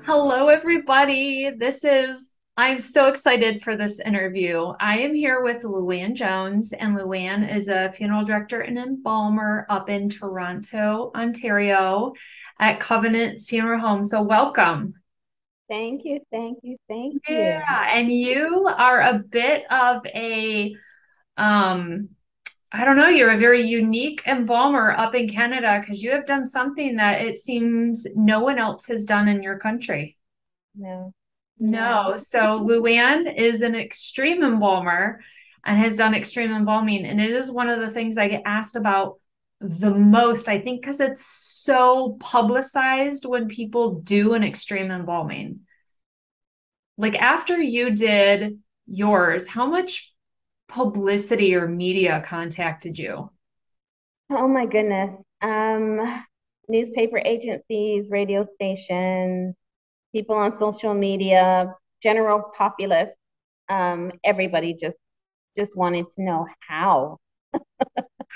Hello, everybody. I'm so excited for this interview. I am here with Luann Jones, and Luann is a funeral director and embalmer up in Toronto, Ontario at Covenant Funeral Home. So, welcome. Thank you, thank you, thank Yeah, you. and you are a bit of um, I don't know, you're a very unique embalmer up in Canada because you have done something that it seems no one else has done in your country. No, no. No. So Luann is an extreme embalmer and has done extreme embalming. And it is one of the things I get asked about the most, I think, because it's so publicized when people do an extreme embalming. Like after you did yours, how much publicity or media contacted you? Oh my goodness. Newspaper agencies, radio stations, people on social media, general populace, everybody just wanted to know how.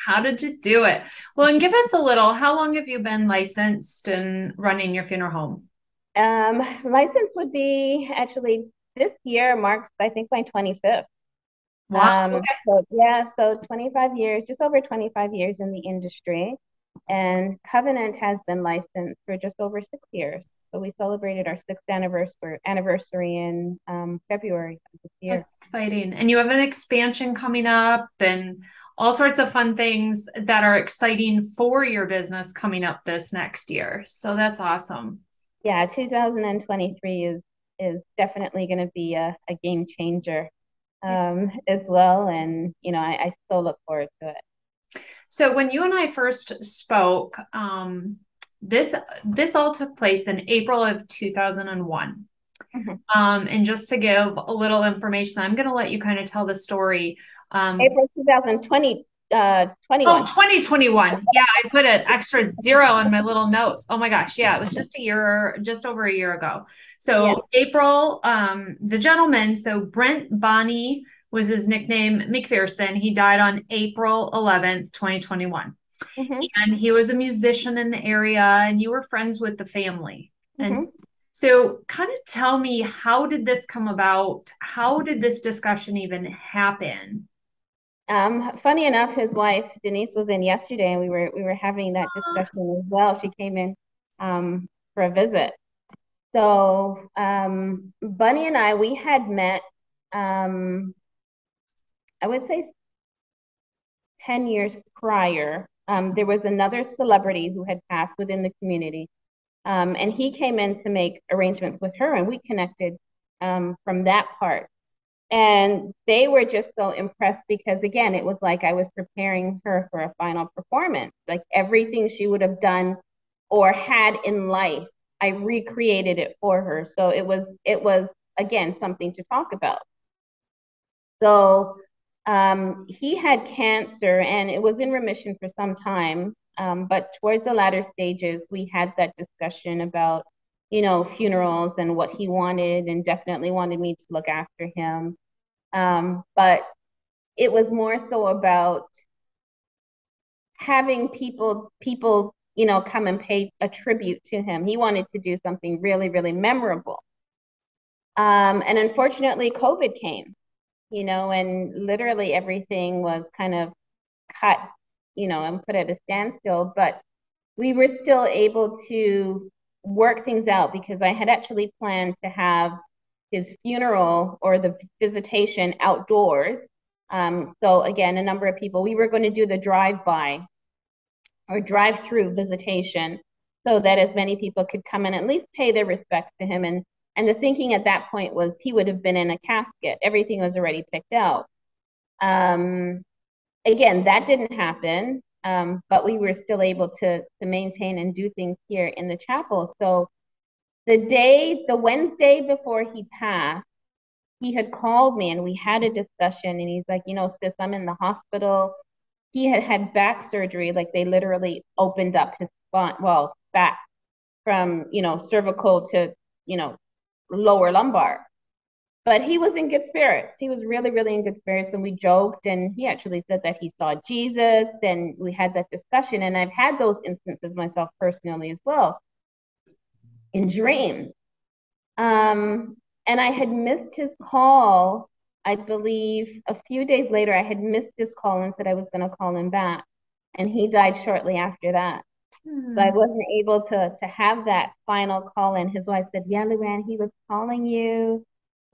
How did you do it? Well, and give us a little, how long have you been licensed and running your funeral home? License would be actually this year marks, I think, my 25th. Wow. So yeah, so 25 years, just over 25 years in the industry. And Covenant has been licensed for just over 6 years. So we celebrated our sixth anniversary in February of this year. That's exciting. And you have an expansion coming up and all sorts of fun things that are exciting for your business coming up this next year. So that's awesome. Yeah, 2023 is definitely going to be a game changer as well. And I so look forward to it. So when you and I first spoke, this all took place in April of 2001. Mhm. And just to give a little information, I'm going to let you kind of tell the story. Um, April 2020, Oh, 21. 2021. Yeah, I put an extra zero on my little notes. Oh my gosh. Yeah, it was just a year, just over a year ago. Yeah. So April, the gentleman, so Brent Bonney was his nickname, McPherson. He died on April 11th, 2021. Hmm. And he was a musician in the area, and you were friends with the family. And Hmm. so kind of tell me, how did this come about? How did this discussion even happen? Funny enough, his wife Denise was in yesterday, and we were having that discussion as well. She came in for a visit. So Bunny and I, we had met. Um, I would say 10 years prior. There was another celebrity who had passed within the community, and he came in to make arrangements with her, and we connected from that part. And they were just so impressed because, again, it was like I was preparing her for a final performance. Like everything she would have done or had in life, I recreated it for her. So it was again something to talk about. So he had cancer and it was in remission for some time. But towards the latter stages, we had that discussion about, funerals and what he wanted, and definitely wanted me to look after him. But it was more so about having people, come and pay a tribute to him. He wanted to do something really, really memorable. And unfortunately, COVID came, and literally everything was kind of cut, and put at a standstill. But we were still able to work things out because I had actually planned to have his funeral or the visitation outdoors. So again, a number of people, we were going to do the drive-by or drive-through visitation so that as many people could come and at least pay their respects to him. And the thinking at that point was he would have been in a casket. Everything was already picked out. Um, Again, that didn't happen, but we were still able to maintain and do things here in the chapel. So the Wednesday before he passed, he had called me and we had a discussion. And he's like, sis, I'm in the hospital. He had had back surgery, like they literally opened up his spine, well, back from, cervical to, you know, lower lumbar. But he was in good spirits. He was really, really in good spirits. And we joked, and he actually said that he saw Jesus. And we had that discussion. And I've had those instances myself personally as well in dreams. And I had missed his call. I believe a few days later, I had missed his call and said I was going to call him back. And he died shortly after that. So I Hmm. wasn't able to have that final call. And his wife said, "Yeah, Luann, he was calling you.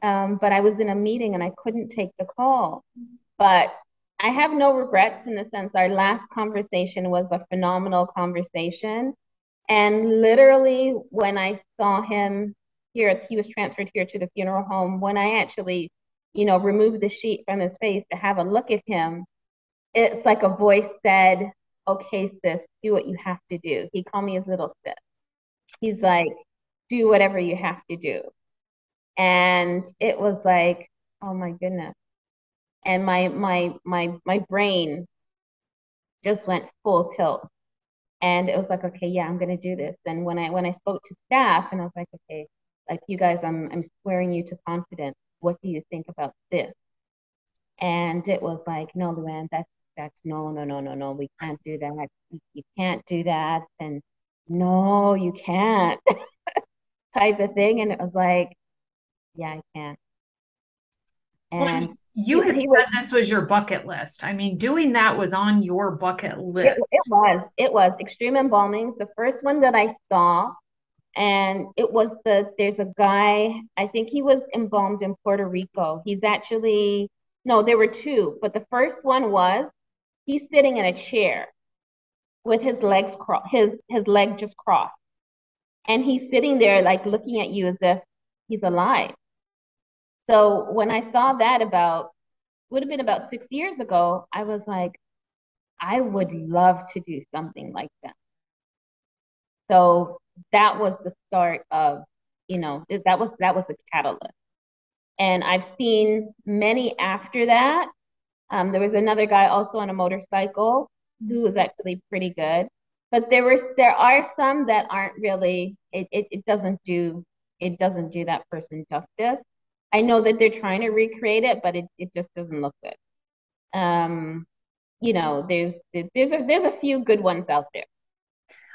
But I was in a meeting and I couldn't take the call." But I have no regrets in the sense our last conversation was a phenomenal conversation. And literally, when I saw him here, he was transferred here to the funeral home. When I actually, removed the sheet from his face to have a look at him, it's like a voice said, "Okay, sis, do what you have to do." He called me his little sis. He's like, "Do whatever you have to do." And it was like, oh my goodness. And my brain just went full tilt. And it was like, okay, yeah, I'm gonna do this. And when I spoke to staff and I was like, okay, like you guys, I'm swearing you to confidence. What do you think about this? And it was like, no, Luann, that's no, no, no, no, no, we can't do that. You can't do that. And no, you can't type of thing. And it was like, yeah, I can. Well, And you he, had he was said this was your bucket list. I mean, doing that was on your bucket it, list. it was extreme embalming. The first one that I saw, and it was there's a guy, I think he was embalmed in Puerto Rico. He's actually, no, there were two, but the first one was he's sitting in a chair with his legs crossed, his leg just crossed. And he's sitting there like looking at you as if he's alive. So when I saw that would have been about 6 years ago, I was like, I would love to do something like that. So that was the start of, that was the catalyst. And I've seen many after that. There was another guy also on a motorcycle who was actually pretty good. But there are some that aren't really, it doesn't do that person justice. I know that they're trying to recreate it, but it just doesn't look good. There's a few good ones out there.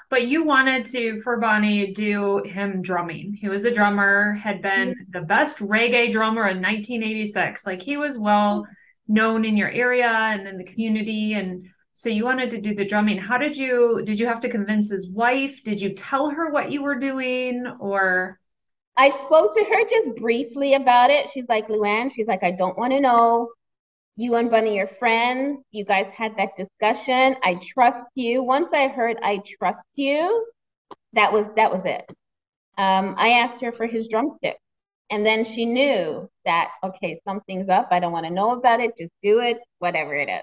But you wanted to, for Bonnie, do him drumming. He was a drummer, had been the best reggae drummer in 1986. Like he was well known in your area and in the community. And so you wanted to do the drumming. Did you have to convince his wife? Did you tell her what you were doing? Or, I spoke to her just briefly about it. She's like, "Luann," she's like, "I don't want to know. You and Bunny are friends. You guys had that discussion. I trust you." Once I heard "I trust you," that was it. I asked her for his drumstick. And then she knew that, okay, something's up. I don't want to know about it. Just do it, whatever it is.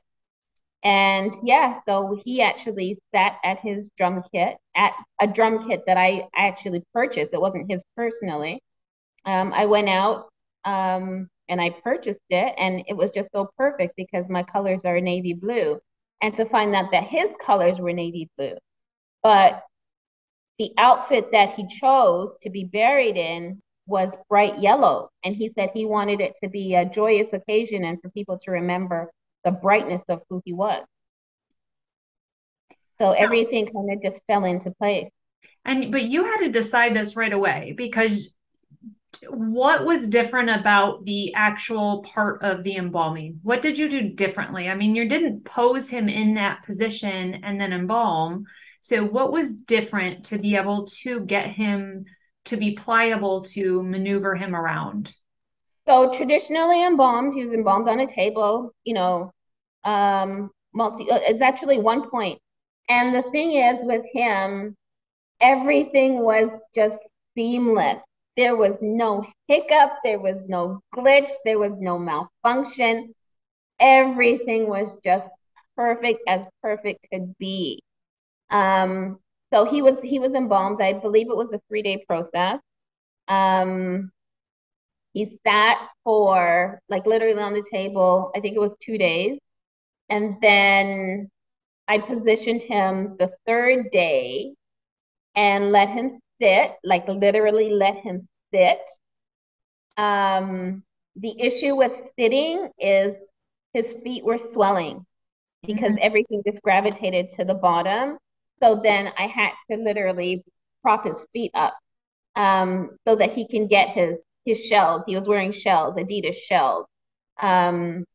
And yeah, so he actually sat at his drum kit, at a drum kit that I actually purchased. It wasn't his personally. I went out and I purchased it, and it was just so perfect because my colors are navy blue. And to find out that his colors were navy blue. But the outfit that he chose to be buried in was bright yellow. And he said he wanted it to be a joyous occasion and for people to remember the brightness of who he was. So everything kind of just fell into place. but you had to decide this right away because what was different about the actual part of the embalming? What did you do differently? I mean, you didn't pose him in that position and then embalm. So, what was different to be able to get him to be pliable to maneuver him around? So traditionally embalmed, he was embalmed on a table, it's actually one point. And the thing is with him, everything was just seamless. There was no hiccup, there was no glitch, there was no malfunction. Everything was just perfect as perfect could be. Um, so he was embalmed. I believe it was a 3-day process. Um, he sat for like literally on the table. I think it was 2 days, and then I positioned him the third day and let him sit, like literally let him sit. The issue with sitting is his feet were swelling because Mhm. everything just gravitated to the bottom. So then I had to literally prop his feet up. so that he can get his shells. He was wearing shells, Adidas shells. Um,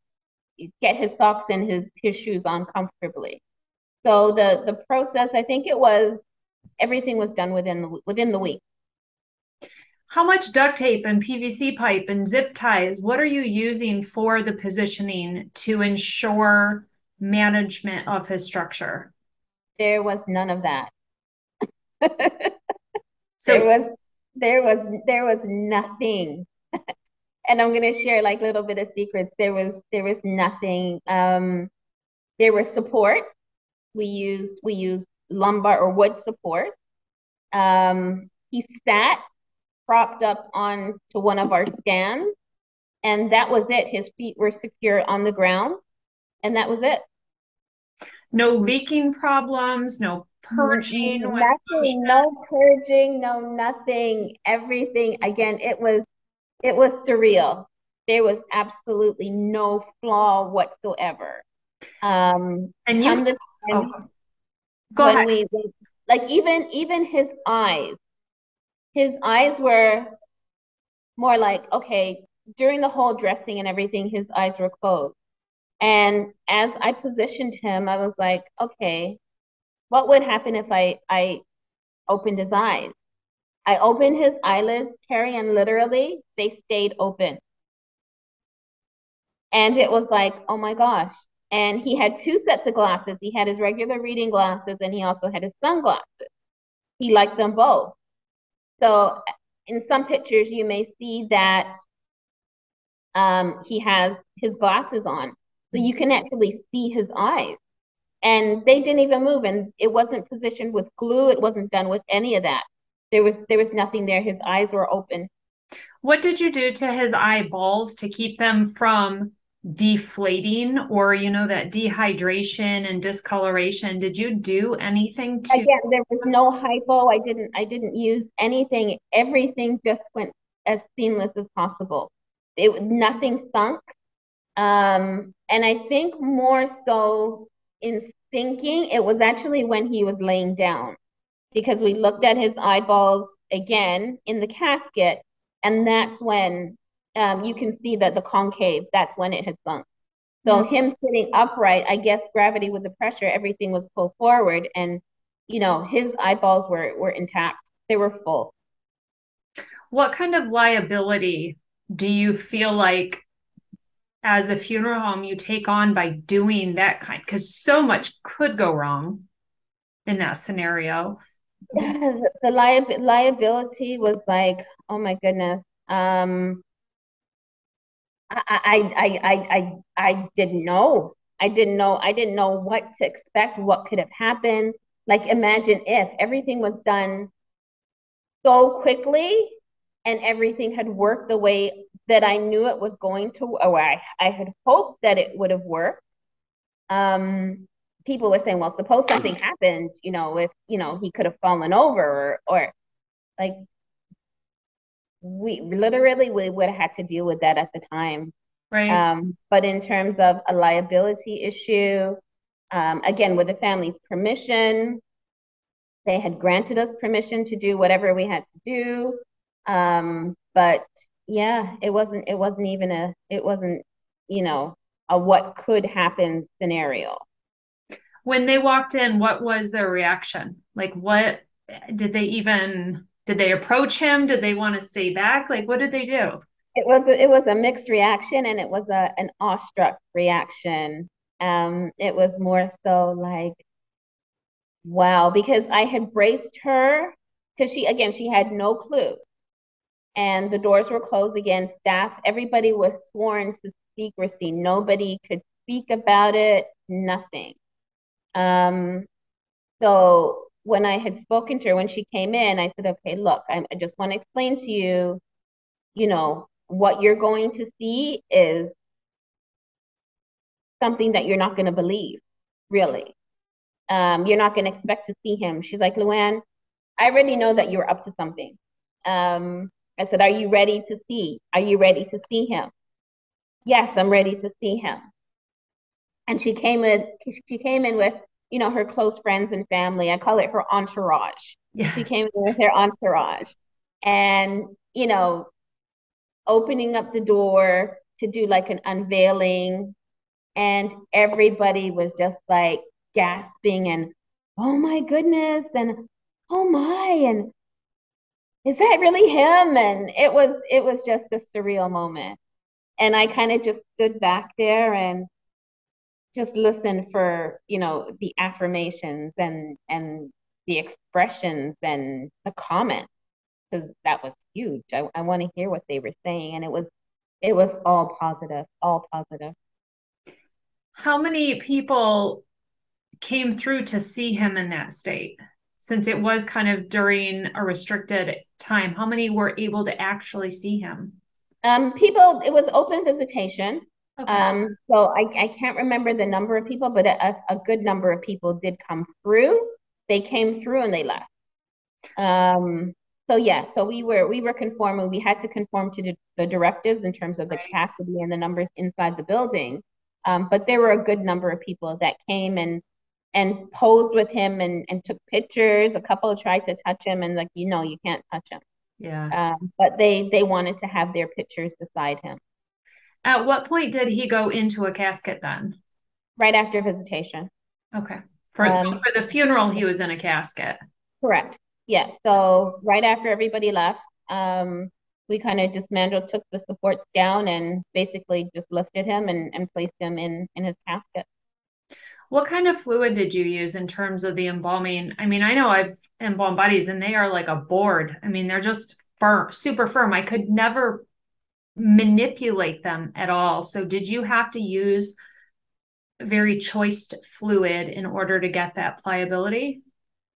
get his socks and his shoes on comfortably. So the process, I think it was everything was done within the week. How much duct tape and PVC pipe and zip ties, what are you using for the positioning to ensure management of his structure? There was none of that. there So, was there was nothing. And I'm gonna share like a little bit of secrets. There was nothing. There was support. We used lumbar or wood support. He sat propped up on to one of our stands, and that was it. His feet were secure on the ground, and that was it. no leaking problems, no purging with Nothing, motion. no purging, no nothing. Everything again, it was surreal. There was absolutely no flaw whatsoever. And you, Come the oh, time go ahead. when we like even his eyes were more like, okay, during the whole dressing and everything, his eyes were closed. And as I positioned him, I was like, okay, what would happen if I opened his eyes? I opened his eyelids, Kari, and literally they stayed open. And it was like, oh my gosh. And he had two sets of glasses. He had his regular reading glasses and he also had his sunglasses. He liked them both. So in some pictures, you may see that he has his glasses on. So you can actually see his eyes. And they didn't even move. And it wasn't positioned with glue. It wasn't done with any of that. There was nothing there. His eyes were open. What did you do to his eyeballs to keep them from deflating or, that dehydration and discoloration? Did you do anything to? Again, there was no hypo. I didn't use anything. Everything just went as seamless as possible. Nothing sunk. And I think more so in sinking, it was actually when he was laying down because we looked at his eyeballs again in the casket, and that's when you can see that the concave, that's when it had sunk. So him sitting upright, I guess gravity with the pressure, everything was pulled forward, and his eyeballs were intact. They were full. What kind of liability do you feel like as a funeral home you take on by doing that kind? Because so much could go wrong in that scenario. The liability was like, oh my goodness. I didn't know. I didn't know what to expect, what could have happened. Like imagine if everything was done so quickly and everything had worked the way that I knew it was going to, or I had hoped that it would have worked. Um, People were saying, well, suppose something happened, if, he could have fallen over or like we would have had to deal with that at the time. Right. But in terms of a liability issue, again, with the family's permission, they had granted us permission to do whatever we had to do. But yeah, it wasn't, a what could happen scenario. When they walked in, what was their reaction? Like, what did they approach him? Did they want to stay back? Like, what did they do? It was a mixed reaction and it was an awestruck reaction. It was more so like, wow, because I had braced her because she had no clue. And the doors were closed again. Staff, everybody was sworn to secrecy. Nobody could speak about it, nothing. Um, so when I had spoken to her, when she came in, I said, okay, look, I just want to explain to you, what you're going to see is something that you're not going to believe, really. You're not going to expect to see him. She's like, Luann, I already know that you're up to something. I said, are you ready to see? Are you ready to see him? Yes, I'm ready to see him. And she came in with, her close friends and family. I call it her entourage. Yeah. She came in with her entourage. and, opening up the door to do like an unveiling, and everybody was just like gasping and, oh my goodness, and oh my, and is that really him? And it was just a surreal moment. And I kind of just stood back there and just listened for, the affirmations and the expressions and the comments, because that was huge. I want to hear what they were saying. And it was all positive, all positive. How many people came through to see him in that state? Since it was kind of during a restricted time, how many were able to actually see him? People, it was open visitation. Okay. So I can't remember the number of people, but a good number of people did come through. They came through and they left. So yeah, so we were conforming. We had to conform to the directives in terms of the Right. capacity and the numbers inside the building. But there were a good number of people that came and posed with him and took pictures. A couple tried to touch him and like, you can't touch him. Yeah. But they wanted to have their pictures beside him At what point did he go into a casket then? right after visitation. Okay. So Um, for the funeral, he was in a casket. Correct. Yeah. So right after everybody left, we kind of dismantled, took the supports down, and basically just lifted him and placed him in his casket. What kind of fluid did you use in terms of the embalming? I mean, I know I've embalmed bodies and they are like a board. I mean, they're just firm, super firm. I could never manipulate them at all. So did you have to use very choiced fluid in order to get that pliability?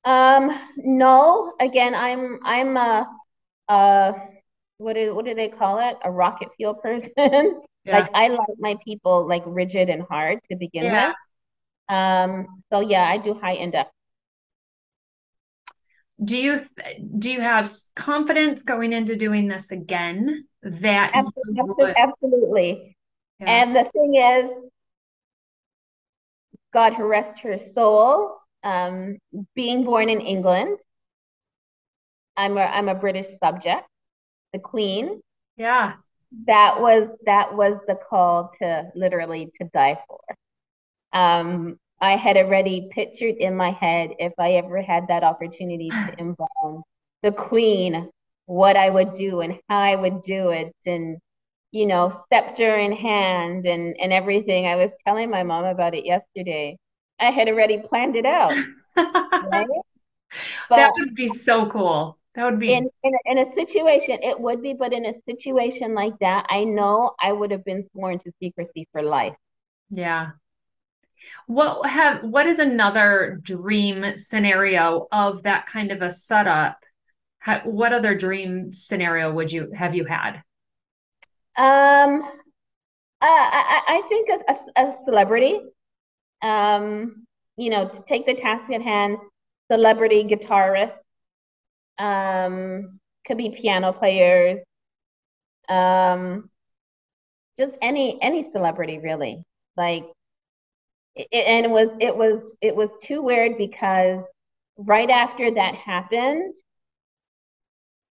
No, again, I'm a what do they call it? A rocket fuel person. Yeah. Like I like my people like rigid and hard to begin Yeah. with. So yeah, I do high index. Do you have confidence going into doing this again that you would? Absolutely. Yeah. And the thing is, God rest her soul. Being born in England, I'm a British subject, the Queen. Yeah. That was the call to literally to die for. I had already pictured in my head, if I ever had that opportunity to embalm the Queen, what I would do and how I would do it, and scepter in hand and everything. I was telling my mom about it yesterday. I had already planned it out, right? That But would be so cool. That would be, in a situation, it would be, but in a situation like that, I know I would have been sworn to secrecy for life. yeah. What is another dream scenario of that kind of a setup? What other dream scenario would you have you had? Um, I think a celebrity, to take the task at hand, celebrity guitarist, could be piano players, um, just any celebrity really. Like, and it was too weird because right after that happened,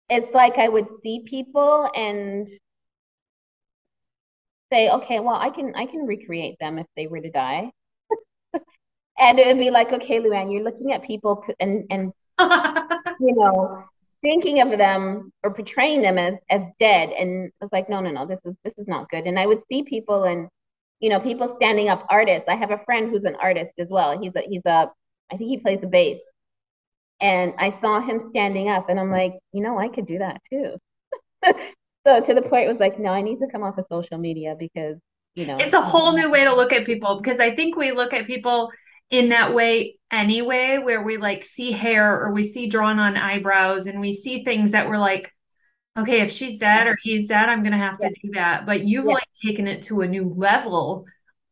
it's like I would see people and say, okay, well, I can recreate them if they were to die. And it would be like, okay, Luann, you're looking at people and you know, thinking of them or portraying them as dead. And I was like, no, no, no, this is not good. And I would see people and people standing up, artists. I have a friend who's an artist as well. He's a I think he plays the bass. And I saw him standing up and I'm like, I could do that too. So to the point it was like, no, I need to come off of social media because, It's a whole new way to look at people because I think we look at people in that way anyway, where we like see hair or we see drawn on eyebrows and we see things that we're like, okay, if she's dead or he's dead, I'm gonna have yeah, to do that. But you've yeah, like taken it to a new level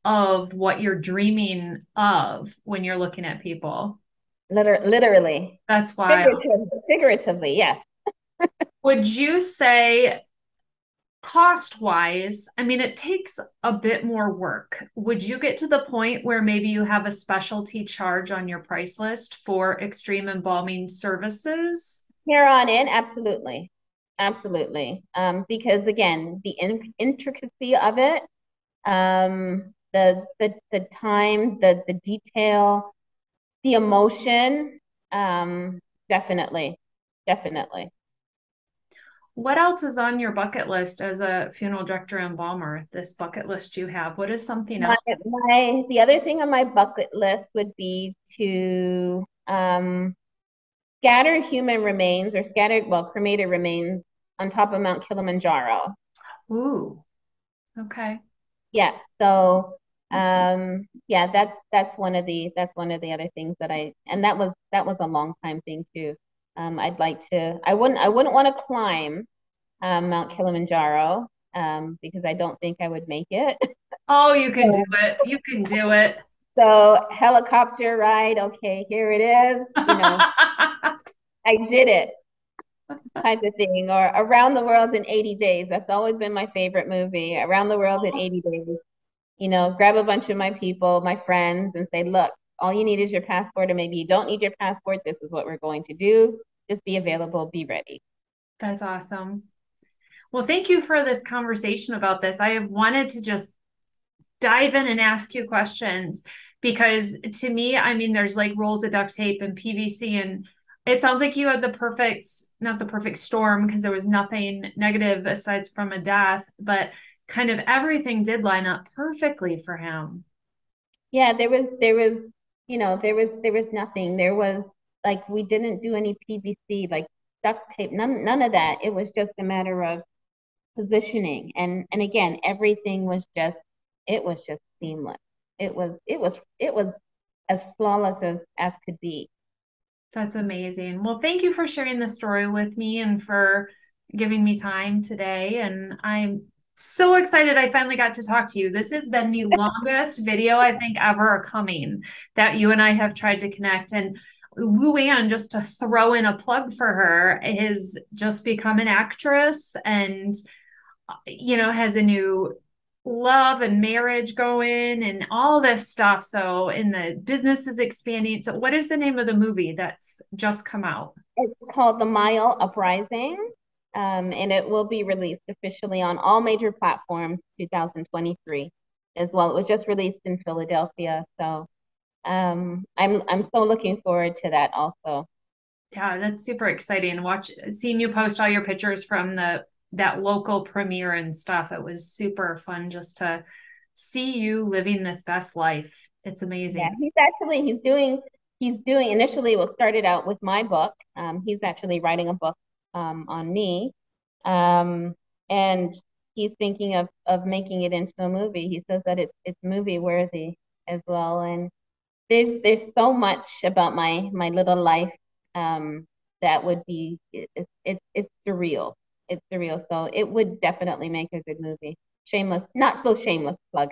of what you're dreaming of when you're looking at people. literally, That's why. figuratively, yeah. Would you say cost wise, I mean, it takes a bit more work. Would you get to the point where maybe you have a specialty charge on your price list for extreme embalming services? Here on in, absolutely. Absolutely. Because again, the intricacy of it, the time, the detail, the emotion, definitely, definitely. What else is on your bucket list as a funeral director and embalmer? This bucket list you have. What is something else? The other thing on my bucket list would be to scatter human remains or scattered, well, cremated remains on top of Mount Kilimanjaro. Ooh, okay. Yeah, so yeah, that's one of the other things that that was a long time thing too. I'd like to I wouldn't want to climb Mount Kilimanjaro because I don't think I would make it. Oh, you can do it. You can do it. So helicopter ride, okay, here it is. I did it type of thing. Or Around the World in 80 Days. That's always been my favorite movie. Around the World in 80 Days. Grab a bunch of my people, my friends, and say, look, all you need is your passport, or maybe you don't need your passport. This is what we're going to do. Just be available, be ready. That's awesome. Well, thank you for this conversation about this. I have wanted to just dive in and ask you questions because to me, I mean, there's like rolls of duct tape and PVC, and it sounds like you had the perfect, not the perfect storm because there was nothing negative aside from a death, but kind of everything did line up perfectly for him. Yeah, there was nothing. There was like we didn't do any PVC, like duct tape, none of that. It was just a matter of positioning. And again, everything was just seamless. It was as flawless as could be. That's amazing. Well, thank you for sharing the story with me and for giving me time today. And I'm so excited I finally got to talk to you. This has been the longest video I think ever coming that you and I have tried to connect. And Luann, just to throw in a plug for her, has just become an actress and has a new love and marriage going and all this stuff. So, and the business is expanding. So, what is the name of the movie that's just come out? It's called The Mile Uprising, and it will be released officially on all major platforms 2023 as well. It was just released in Philadelphia, so I'm so looking forward to that also. Yeah, that's super exciting. Seeing you post all your pictures from that local premiere and stuff. It was super fun just to see you living this best life. It's Yeah, amazing. he's doing initially what started out with my book. He's actually writing a book on me. Um, and he's thinking of making it into a movie. He says that it's movie worthy as well. And there's so much about my little life that would be it's surreal. It's surreal. So it would definitely make a good movie. Shameless, not so shameless plug.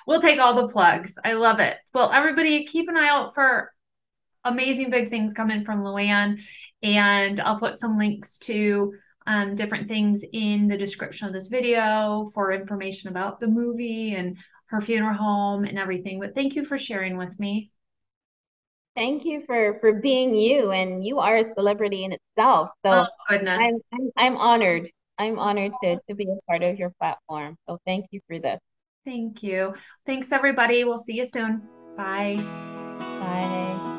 We'll take all the plugs. I love it. Well, everybody keep an eye out for amazing big things coming from Luann. And I'll put some links to different things in the description of this video for information about the movie and her funeral home and everything. But thank you for sharing with me. Thank you for being you, and you are a celebrity in itself. Oh, So goodness. I'm honored. I'm honored to be a part of your platform. So thank you for this. Thank you. Thanks, everybody. We'll see you soon. Bye. Bye.